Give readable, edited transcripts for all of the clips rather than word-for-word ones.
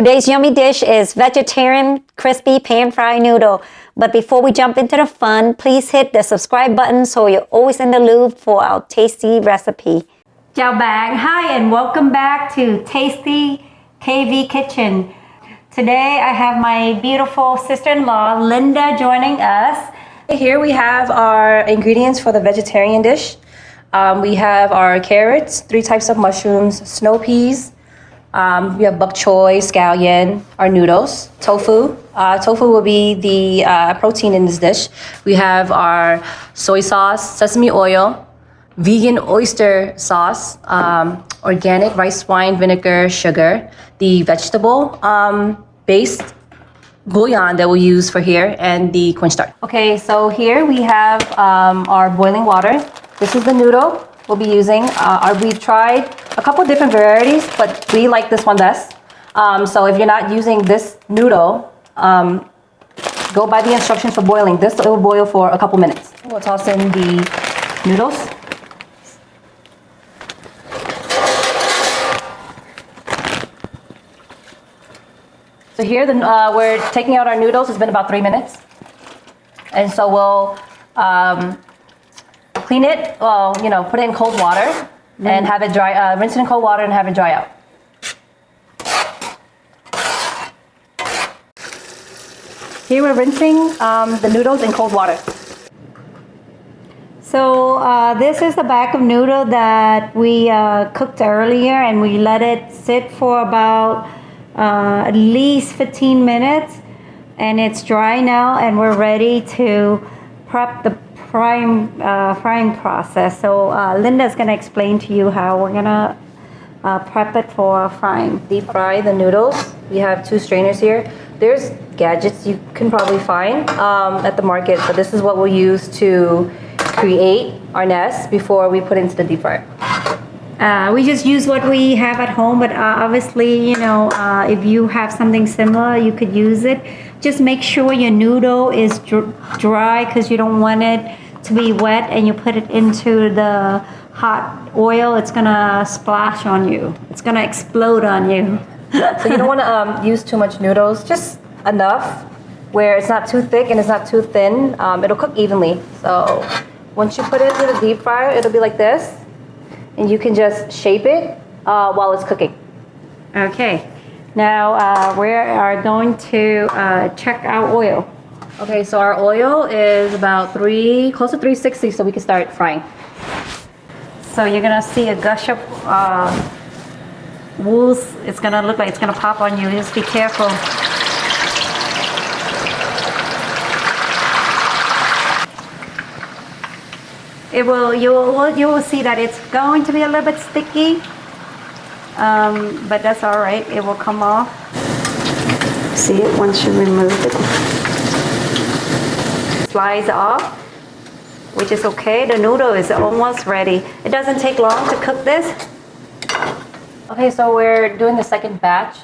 Today's yummy dish is vegetarian crispy pan-fried noodle. But before we jump into the fun, please hit the subscribe button so you're always in the loop for our tasty recipe. Chào bạn, hi and welcome back to Tasty KV Kitchen. Today I have my beautiful sister-in-law Linda joining us. Here we have our ingredients for the vegetarian dish. We have our carrots, 3 types of mushrooms, snow peas. We have bok choy, scallion, our noodles, tofu. Tofu will be the protein in this dish. We have our soy sauce, sesame oil, vegan oyster sauce, organic rice wine vinegar, sugar, the vegetable based bouillon that we'll use for here, and the cornstarch. Okay, so here we have our boiling water. This is the noodle we'll be using. We've tried a couple different varieties, but we like this one best. So if you're not using this noodle, go by the instructions for boiling. This will boil for a couple minutes. We'll toss in the noodles. So here we're taking out our noodles. It's been about 3 minutes. And so we'll clean it, put it in cold water and have it dry, rinse it in cold water and have it dry out. Here we're rinsing the noodles in cold water. So this is the bag of noodle that we cooked earlier, and we let it sit for about at least 15 minutes, and it's dry now, and we're ready to prep the frying process. So Linda's gonna explain to you how we're gonna prep it for frying. Deep fry the noodles. We have 2 strainers here. There's gadgets you can probably find at the market, but this is what we'll use to create our nest before we put it into the deep fryer. We just use what we have at home, but obviously, if you have something similar, you could use it. Just make sure your noodle is dry, because you don't want it to be wet, and you put it into the hot oil, it's gonna splash on you. It's gonna explode on you. So you don't want to use too much noodles, just enough where it's not too thick and it's not too thin. It'll cook evenly. So once you put it into the deep fryer, it'll be like this, and you can just shape it while it's cooking. Okay. Now we are going to check our oil. Okay, so our oil is about close to 360, so we can start frying. So you're gonna see a gush of wool. It's gonna look like it's gonna pop on you. Just be careful. You will see that it's going to be a little bit sticky. But that's all right, it will come off. See it once you remove it. Slides off, which is okay. The noodle is almost ready. It doesn't take long to cook this. Okay, so we're doing the second batch.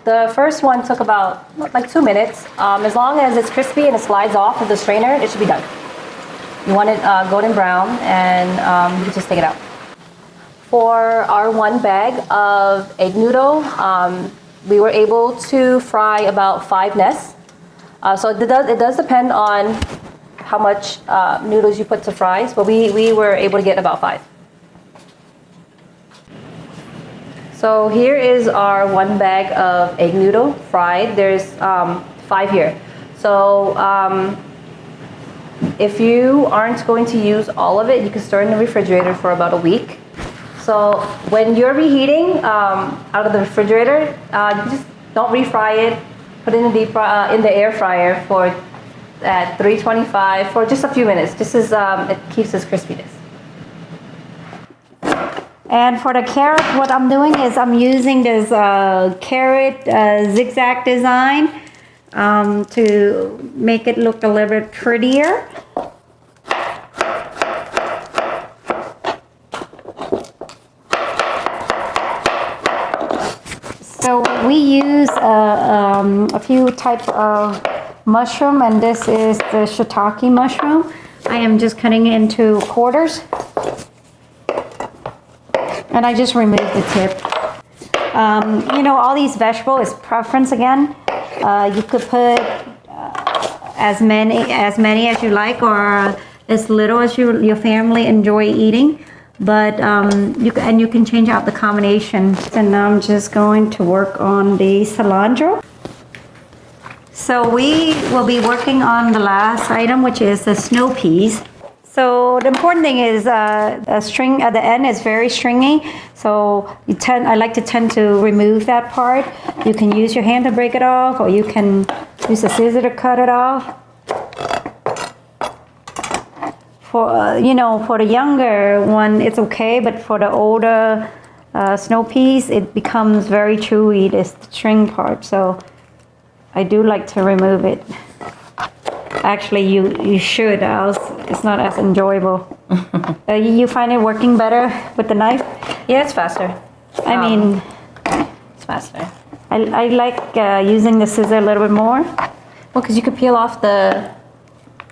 The first one took about like 2 minutes. As long as it's crispy and it slides off of the strainer, it should be done. You want it golden brown, and you can just take it out. For our 1 bag of egg noodle, we were able to fry about 5 nests. So it does depend on how much noodles you put to fries, but we were able to get about 5. So here is our 1 bag of egg noodle fried. There's 5 here. So if you aren't going to use all of it, you can store it in the refrigerator for about a week. So when you're reheating out of the refrigerator, you just don't refry it. Put it in the air fryer at 325 for just a few minutes, just as it keeps its crispiness. And for the carrot, what I'm doing is I'm using this carrot zigzag design to make it look a little bit prettier. So we use a few types of mushroom, and this is the shiitake mushroom. I am just cutting it into quarters. And I just removed the tip. You know, all these vegetables is preference again. You could put as many as you like, or as little as your family enjoy eating. But you can change out the combination. And now I'm just going to work on the cilantro. So we will be working on the last item, which is the snow peas. So the important thing is a string at the end is very stringy. So I like to tend to remove that part. You can use your hand to break it off, or you can use a scissor to cut it off. For you know, for the younger one, it's okay, but for the older snow peas, it becomes very chewy. This string part, so I do like to remove it. Actually, you should, else it's not as enjoyable. You find it working better with the knife? Yeah, it's faster. I mean, it's faster. I like using the scissor a little bit more. Well, because you could peel off the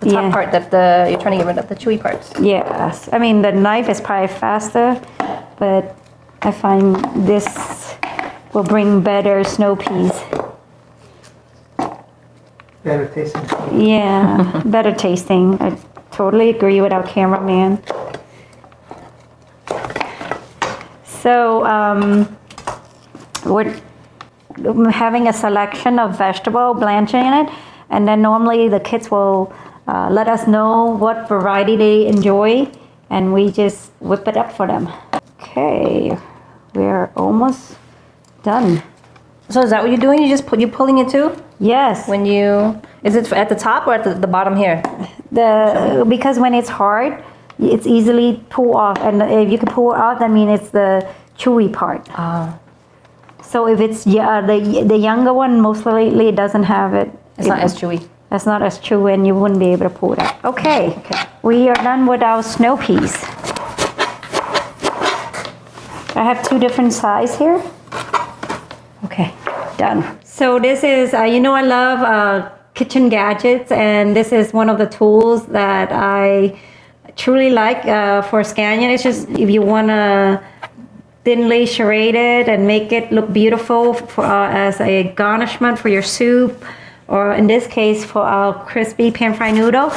top part that you're trying to get rid of, the chewy parts. Yes, I mean the knife is probably faster, but I find this will bring better snow peas. Better tasting. Yeah, better tasting. I totally agree with our cameraman. So we're having a selection of vegetable blanching in it, and then normally the kids will let us know what variety they enjoy, and we just whip it up for them. Okay, we're almost done. So is that what you're doing? You pulling it too? Yes. Is it at the top or at the bottom here? Because when it's hard, it's easily pulled off, and if you can pull it off, that means it's the chewy part. So if it's the younger one, most likely it doesn't have it. It's not as chewy. That's not as chewy, and you wouldn't be able to pull it out. Okay, we are done with our snow peas. I have 2 different sizes here. Okay, done. So this is, you know, I love kitchen gadgets, and this is one of the tools that I truly like for scallion. It's just if you want to thinly serrate it and make it look beautiful for, as a garnishment for your soup, or in this case for our crispy pan-fried noodle,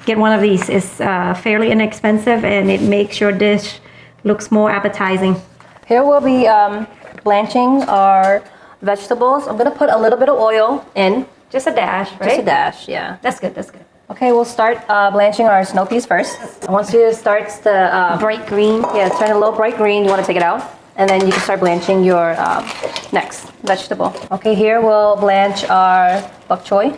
get one of these. It's fairly inexpensive, and it makes your dish looks more appetizing. Here we'll be blanching our vegetables. I'm gonna put a little bit of oil in. Just a dash, right? Just a dash, yeah. That's good, that's good. Okay, we'll start blanching our snow peas first. Once it starts to Bright green. yeah, turn a little bright green, you want to take it out, and then you can start blanching your next vegetable. Okay, here we'll blanch our bok choy.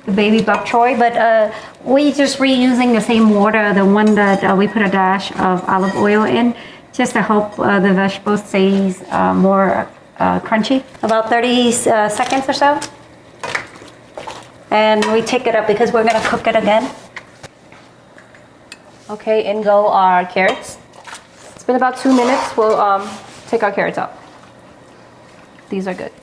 The baby bok choy, but we just reusing the same water, the one that we put a dash of olive oil in, just to help the vegetables stay more crunchy. About 30 seconds or so. And we take it up because we're gonna cook it again. Okay, in go our carrots. It's been about 2 minutes. We'll take our carrots out. These are good.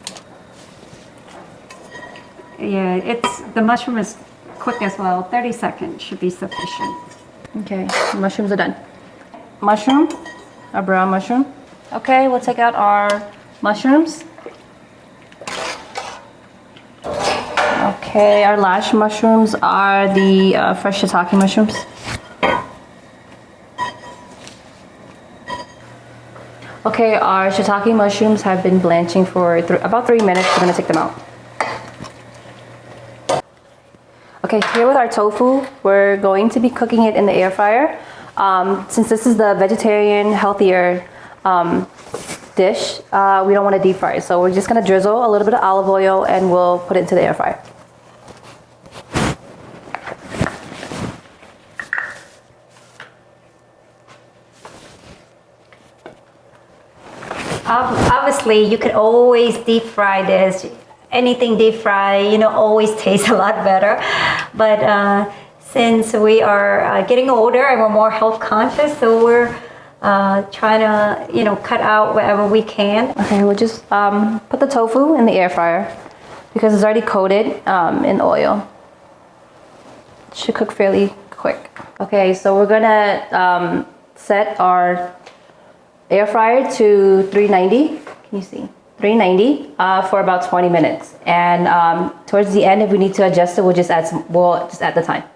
Yeah, the mushroom is quick as well. 30 seconds should be sufficient. Okay, mushrooms are done. Mushroom, our brown mushroom. Okay, we'll take out our mushrooms. Okay, our last mushrooms are the fresh shiitake mushrooms. Okay, our shiitake mushrooms have been blanching for about 3 minutes. We're gonna take them out. Okay, here with our tofu, we're going to be cooking it in the air fryer. Since this is the vegetarian, healthier dish, we don't want to deep fry it. So we're just gonna drizzle a little bit of olive oil and we'll put it into the air fryer. Obviously, you could always deep fry this. Anything deep fry, you know, always tastes a lot better. But since we are getting older and we're more health conscious, so we're trying to, you know, cut out wherever we can. Okay, we'll just put the tofu in the air fryer because it's already coated in oil. It should cook fairly quick. Okay, so we're gonna set our air fryer to 390. Can you see? 390 for about 20 minutes. And towards the end, if we need to adjust it, we'll just add the time. All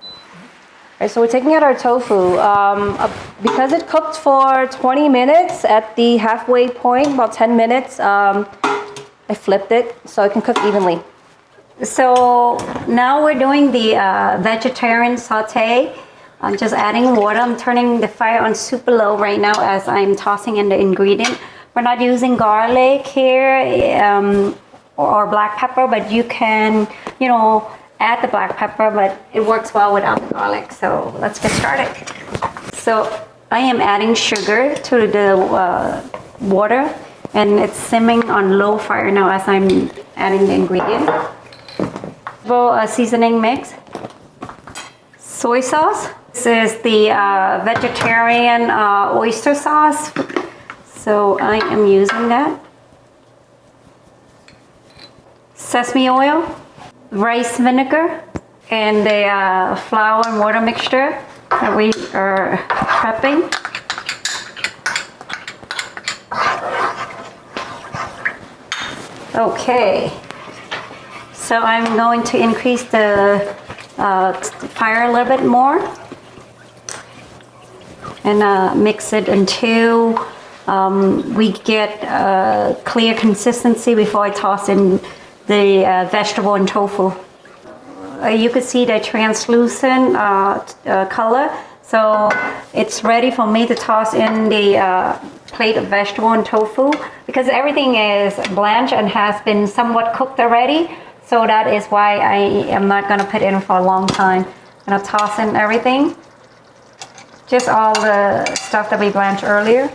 right, so we're taking out our tofu. Because it cooked for 20 minutes at the halfway point, about 10 minutes, I flipped it so it can cook evenly. So now we're doing the vegetarian saute. I'm just adding water. I'm turning the fire on super low right now as I'm tossing in the ingredient. We're not using garlic here or black pepper, but you can, you know, add the black pepper, but it works well without the garlic. So let's get started. So I am adding sugar to the water, and it's simmering on low fire now as I'm adding the ingredient. A seasoning mix. Soy sauce. This is the vegetarian oyster sauce. So I am using that. Sesame oil, rice vinegar, and the flour and water mixture that we are prepping. Okay. So I'm going to increase the fire a little bit more and mix it until we get a clear consistency before I toss in the vegetable and tofu. You could see the translucent color, so it's ready for me to toss in the plate of vegetable and tofu because everything is blanched and has been somewhat cooked already. So that is why I am not gonna put it in for a long time. I'm gonna toss in everything. Just all the stuff that we blanched earlier.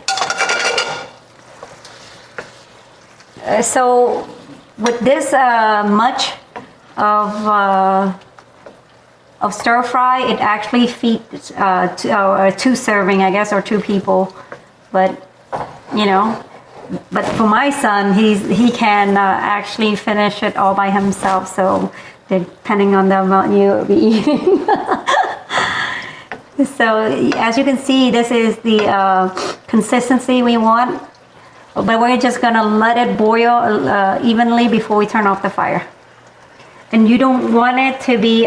So with this much of stir fry, it actually feeds two serving, I guess, or two people. But you know, but for my son, he can actually finish it all by himself. So depending on the amount you'll be eating. So as you can see, this is the consistency we want. But we're just gonna let it boil evenly before we turn off the fire. And you don't want it to be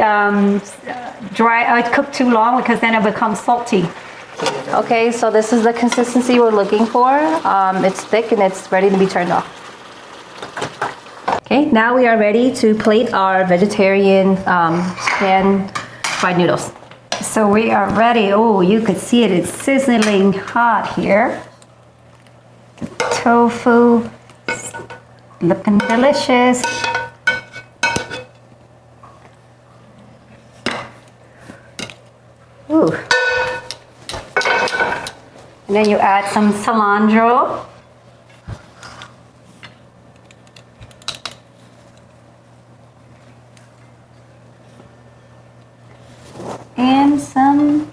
dry or cooked too long because then it becomes salty. Okay, so this is the consistency we're looking for. It's thick and it's ready to be turned off. Okay, now we are ready to plate our vegetarian pan-fried noodles. So we are ready. Oh, you could see it. It's sizzling hot here. The tofu is looking delicious. Ooh. And then you add some cilantro. And some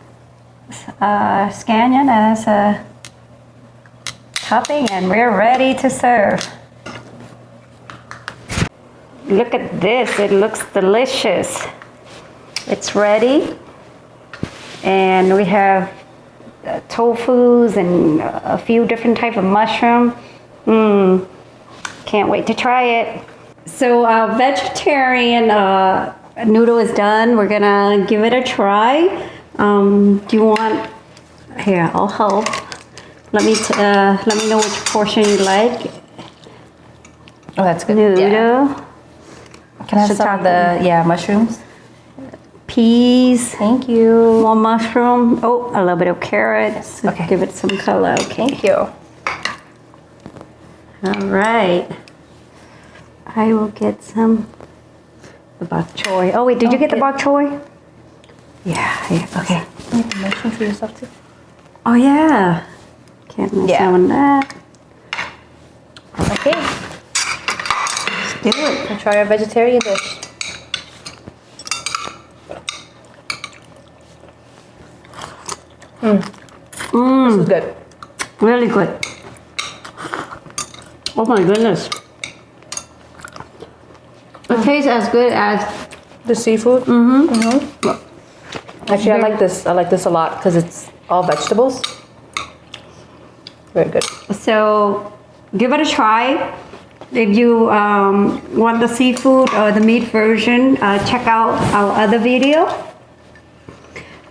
scallion as a topping, and we're ready to serve. Look at this, it looks delicious. It's ready. And we have tofus and a few different types of mushroom. Can't wait to try it. So our vegetarian noodle is done. We're gonna give it a try. Do you want? Here, I'll help. Let me know which portion you like. Oh, that's good. Noodle. Yeah. Can I have some of the mushrooms? Peas. Thank you. More mushroom. Oh, a little bit of carrots. Okay. Give it some color. Okay. Thank you. All right. I will get some. The bok choy. Oh wait, did you get the bok choy? Yeah. Okay. You have mushroom for yourself too. Oh yeah. Can't miss out on that. Okay. Let's do it. We'll try our vegetarian dish. This is good. Really good. Oh my goodness. It tastes as good as the seafood. Actually, I like this. I like this a lot because it's all vegetables. Very good. So give it a try. If you want the seafood or the meat version, check out our other video.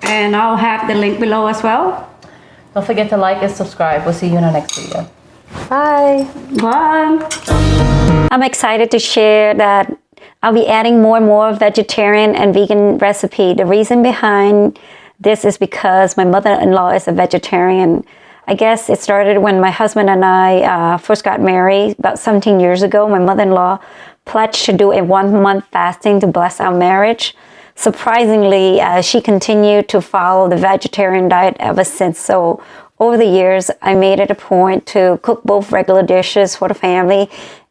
And I'll have the link below as well. Don't forget to like and subscribe. We'll see you in our next video. Bye. Bye. I'm excited to share that I'll be adding more and more vegetarian and vegan recipe. The reason behind this is because my mother-in-law is a vegetarian. I guess it started when my husband and I first got married about 17 years ago. My mother-in-law pledged to do a 1-month fasting to bless our marriage. Surprisingly, she continued to follow the vegetarian diet ever since. So over the years, I made it a point to cook both regular dishes for the family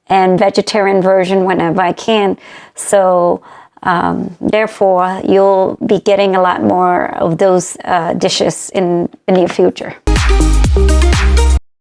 and vegetarian version whenever I can. So therefore, you'll be getting a lot more of those dishes in the near future.